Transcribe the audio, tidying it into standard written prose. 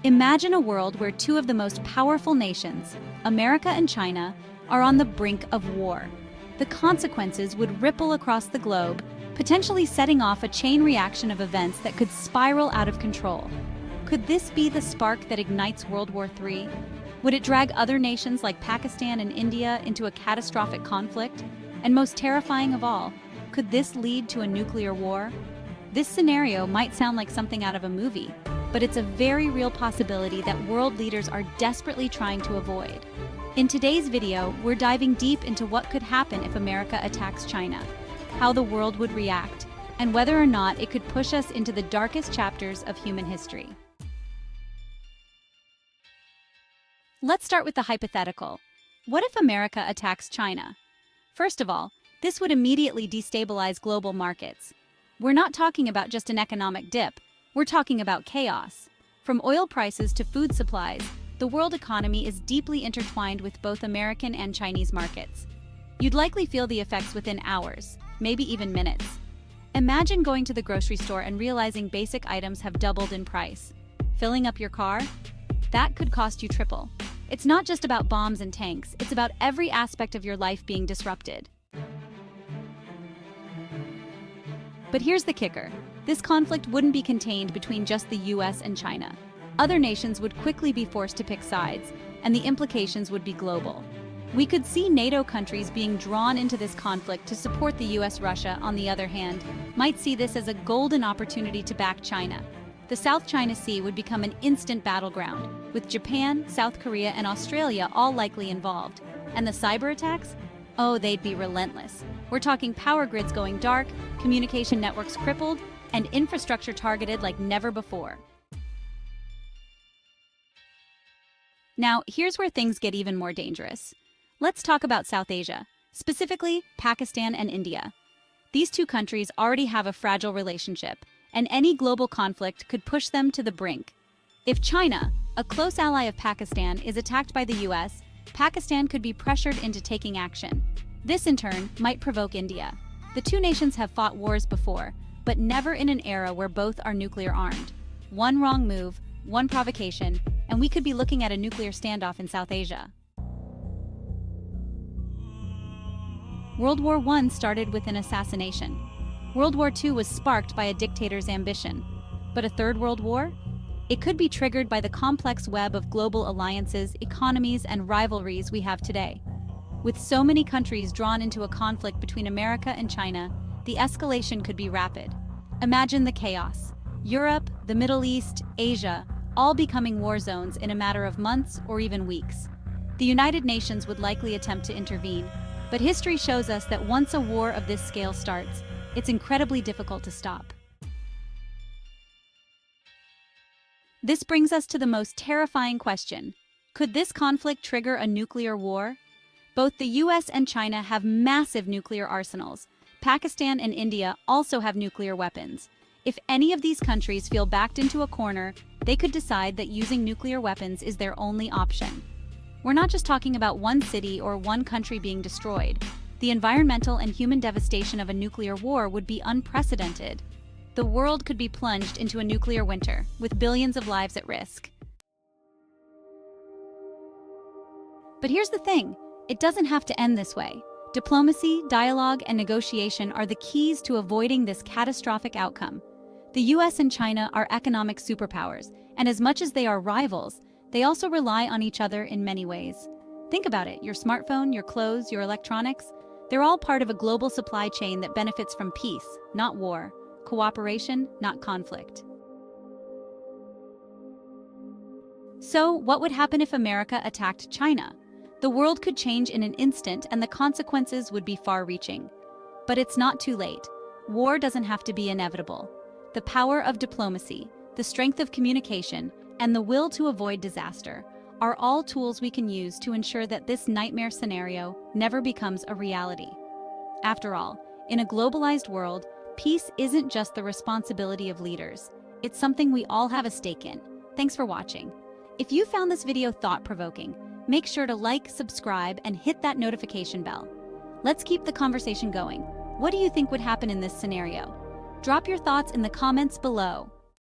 Imagine a world where two of the most powerful nations, America and China, are on the brink of war. The consequences would ripple across the globe, potentially setting off a chain reaction of events that could spiral out of control. Could this be the spark that ignites World War III? Would it drag other nations like Pakistan and India into a catastrophic conflict? And most terrifying of all, could this lead to a nuclear war? This scenario might sound like something out of a movie, but it's a very real possibility that world leaders are desperately trying to avoid. In today's video, we're diving deep into what could happen if America attacks China, how the world would react, and whether or not it could push us into the darkest chapters of human history. Let's start with the hypothetical. What if America attacks China? First of all, this would immediately destabilize global markets. We're not talking about just an economic dip, we're talking about chaos. From oil prices to food supplies, the world economy is deeply intertwined with both American and Chinese markets. You'd likely feel the effects within hours, maybe even minutes. Imagine going to the grocery store and realizing basic items have doubled in price. Filling up your car? That could cost you triple. It's not just about bombs and tanks, it's about every aspect of your life being disrupted. But here's the kicker. This conflict wouldn't be contained between just the US and China. Other nations would quickly be forced to pick sides, and the implications would be global. We could see NATO countries being drawn into this conflict to support the US. Russia, on the other hand, might see this as a golden opportunity to back China. The South China Sea would become an instant battleground, with Japan, South Korea, and Australia all likely involved. And the cyber attacks? Oh, they'd be relentless. We're talking power grids going dark, communication networks crippled, and infrastructure targeted like never before. Now, here's where things get even more dangerous. Let's talk about South Asia, specifically Pakistan and India. These two countries already have a fragile relationship, and any global conflict could push them to the brink. If China, a close ally of Pakistan, is attacked by the US, Pakistan could be pressured into taking action. This, in turn, might provoke India. The two nations have fought wars before, but never in an era where both are nuclear armed. One wrong move, one provocation, and we could be looking at a nuclear standoff in South Asia. World War I started with an assassination. World War II was sparked by a dictator's ambition. But a third world war? It could be triggered by the complex web of global alliances, economies, and rivalries we have today. With so many countries drawn into a conflict between America and China, the escalation could be rapid. Imagine the chaos. Europe, the Middle East, Asia, all becoming war zones in a matter of months or even weeks. The United Nations would likely attempt to intervene, but history shows us that once a war of this scale starts, it's incredibly difficult to stop. This brings us to the most terrifying question. Could this conflict trigger a nuclear war? Both the US and China have massive nuclear arsenals. Pakistan and India also have nuclear weapons. If any of these countries feel backed into a corner, they could decide that using nuclear weapons is their only option. We're not just talking about one city or one country being destroyed. The environmental and human devastation of a nuclear war would be unprecedented. The world could be plunged into a nuclear winter, with billions of lives at risk. But here's the thing, it doesn't have to end this way. Diplomacy, dialogue, and negotiation are the keys to avoiding this catastrophic outcome. The US and China are economic superpowers, and as much as they are rivals, they also rely on each other in many ways. Think about it, your smartphone, your clothes, your electronics, they're all part of a global supply chain that benefits from peace, not war, cooperation, not conflict. So, what would happen if America attacked China? The world could change in an instant and the consequences would be far-reaching. But it's not too late. War doesn't have to be inevitable. The power of diplomacy, the strength of communication, and the will to avoid disaster are all tools we can use to ensure that this nightmare scenario never becomes a reality. After all, in a globalized world, peace isn't just the responsibility of leaders. It's something we all have a stake in. Thanks for watching. If you found this video thought-provoking, make sure to like, subscribe, and hit that notification bell. Let's keep the conversation going. What do you think would happen in this scenario? Drop your thoughts in the comments below.